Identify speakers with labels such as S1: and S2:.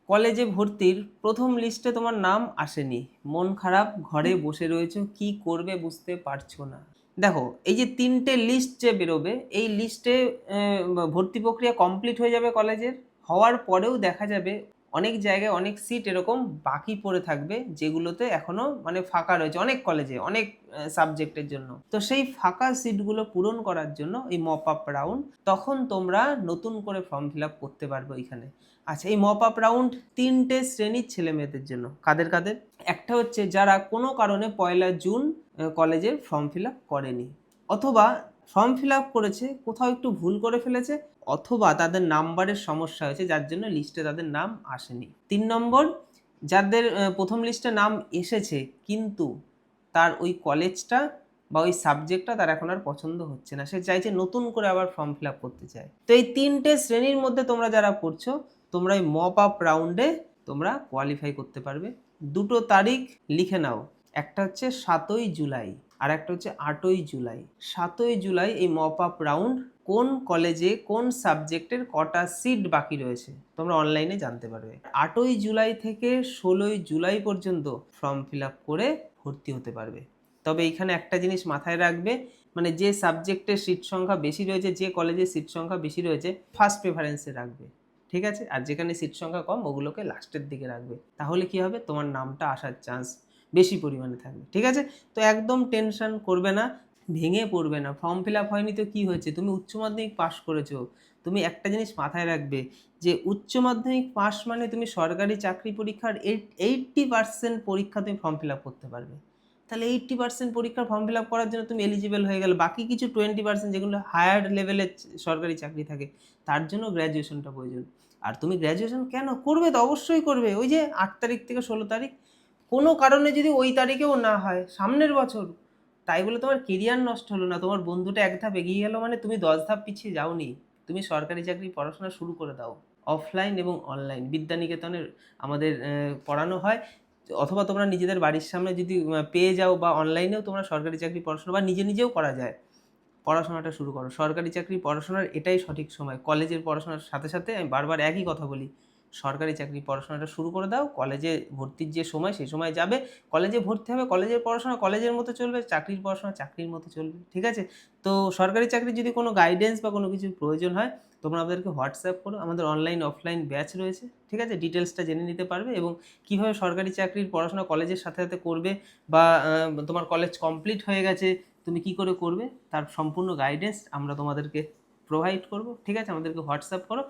S1: কলেজে ভর্তির প্রথম লিস্টে তোমার নাম আসেনি, মন খারাপ, ঘরে বসে রয়েছো, কি করবে বুঝতে পারছো না। দেখো, এই যে তিনটে লিস্ট যে বেরোবে, এই লিস্টে ভর্তি প্রক্রিয়া কমপ্লিট হয়ে যাবে কলেজের। হওয়ার পরেও দেখা যাবে অনেক জায়গায় অনেক সিট এরকম বাকি পড়ে থাকবে, যেগুলোতে এখনো মানে ফাঁকা রয়েছে অনেক কলেজে অনেক সাবজেক্টের জন্য। তো সেই ফাঁকা সিটগুলো পূরণ করার জন্য এই মপ আপ রাউন্ড, তখন তোমরা নতুন করে ফর্ম ফিল আপ করতে পারবে ওইখানে। আচ্ছা, এই মপ আপ রাউন্ড তিনটে শ্রেণীর ছেলে মেয়েদের জন্য। কাদের কাদের? একটা হচ্ছে যারা কোনো কারণে 1 জুন কলেজের ফর্ম ফিল আপ করেনি, অথবা ফর্ম ফিল আপ করেছে কোথাও একটু ভুল করে ফেলেছে, অথবা তাদের নাম্বারের সমস্যা হয়েছে যার জন্য লিস্টে তাদের নাম আসেনি। 3 নম্বর, যাদের প্রথম লিস্টে নাম এসেছে কিন্তু তার ওই কলেজটা বা ওই সাবজেক্টটা তার এখন আর পছন্দ হচ্ছে না, সে চাইছে নতুন করে আবার ফর্ম ফিল আপ করতে চায়। তো এই তিনটে শ্রেণীর মধ্যে তোমরা যারা পড়ছো, তোমরা এই মপ আপ রাউন্ডে তোমরা কোয়ালিফাই করতে পারবে। দুটো তারিখ লিখে নাও, একটা হচ্ছে 7ই জুলাই আর একটা হচ্ছে 8ই জুলাই। 7ই জুলাই এই মপ আপ রাউন্ড, কোন কলেজে কোন সাবজেক্টের কটা সিট বাকি রয়েছে তোমরা অনলাইনে জানতে পারবে। 8ই জুলাই থেকে 16ই জুলাই পর্যন্ত ফর্ম ফিল আপ করে ভর্তি হতে পারবে। তবে এইখানে একটা জিনিস মাথায় রাখবে, মানে যে সাবজেক্টের সিট সংখ্যা বেশি রয়েছে, যে কলেজের সিট সংখ্যা বেশি রয়েছে, ফার্স্ট প্রেফারেন্সে রাখবে, ঠিক আছে? আর যেখানে সিট সংখ্যা কম ওগুলোকে লাস্টের দিকে রাখবে। তাহলে কি হবে, তোমার নামটা আসার চান্স বেশি পরিমাণে থাকবে, ঠিক আছে? তো একদম টেনশন করবে না, ভেঙে পড়বে না। ফর্ম ফিল আপ হয়নি তো কী হয়েছে, তুমি উচ্চ মাধ্যমিক পাস করেছো। তুমি একটা জিনিস মাথায় রাখবে যে উচ্চ মাধ্যমিক পাস মানে তুমি সরকারি চাকরি পরীক্ষার 80% পরীক্ষা তুমি ফর্ম ফিল আপ করতে পারবে। তাহলে 80% পরীক্ষার ফর্ম ফিল আপ করার জন্য তুমি এলিজিবল হয়ে গেলে, বাকি কিছু 20% যেগুলো হায়ার লেভেলের সরকারি চাকরি থাকে, তার জন্য গ্র্যাজুয়েশনটা প্রয়োজন। আর তুমি গ্র্যাজুয়েশন কেন করবে? তো অবশ্যই করবে। ওই যে 8 তারিখ থেকে 16 তারিখ, কোনো কারণে যদি ওই তারিখেও না হয় সামনের বছর, তাই বলে তোমার কেরিয়ার নষ্ট হলো না, তোমার বন্ধুটা 1 ধাপ এগিয়ে গেল মানে তুমি 10 ধাপ পিছিয়ে যাওনি। তুমি সরকারি চাকরি পড়াশোনা শুরু করে দাও। অফলাইন এবং অনলাইন বিদ্যানিকেতনের আমাদের পড়ানো হয়, অথবা তোমরা নিজেদের বাড়ির সামনে যদি পেয়ে যাও, বা অনলাইনেও তোমরা সরকারি চাকরি পড়াশোনা বা নিজেও করা যায়। পড়াশোনাটা শুরু করো, সরকারি চাকরি পড়াশোনার এটাই সঠিক সময়। কলেজের পড়াশোনার সাথে সাথে আমি বারবার একই কথা বলি, সরকারি চাকরি পড়াশোনাটা শুরু করে দাও। কলেজে ভর্তির যে সময়, সেই সময় যাবে, কলেজে ভর্তি হবে, কলেজের পড়াশোনা কলেজের মতো চলবে, চাকরির পড়াশোনা চাকরির মতো চলবে, ঠিক আছে? তো সরকারি চাকরির যদি কোনো গাইডেন্স বা কোনো কিছুর প্রয়োজন হয়, তোমরা আমাদেরকে হোয়াটসঅ্যাপ করো, আমাদের অনলাইন অফলাইন ব্যাচ রয়েছে, ঠিক আছে? ডিটেলসটা জেনে নিতে পারবে, এবং কীভাবে সরকারি চাকরির পড়াশোনা কলেজের সাথে সাথে করবে, বা তোমার কলেজ কমপ্লিট হয়ে গেছে তুমি কি করে করবে, তার সম্পূর্ণ গাইডেন্স আমরা তোমাদেরকে প্রোভাইড করব, ঠিক আছে? আমাদেরকে হোয়াটসঅ্যাপ করো।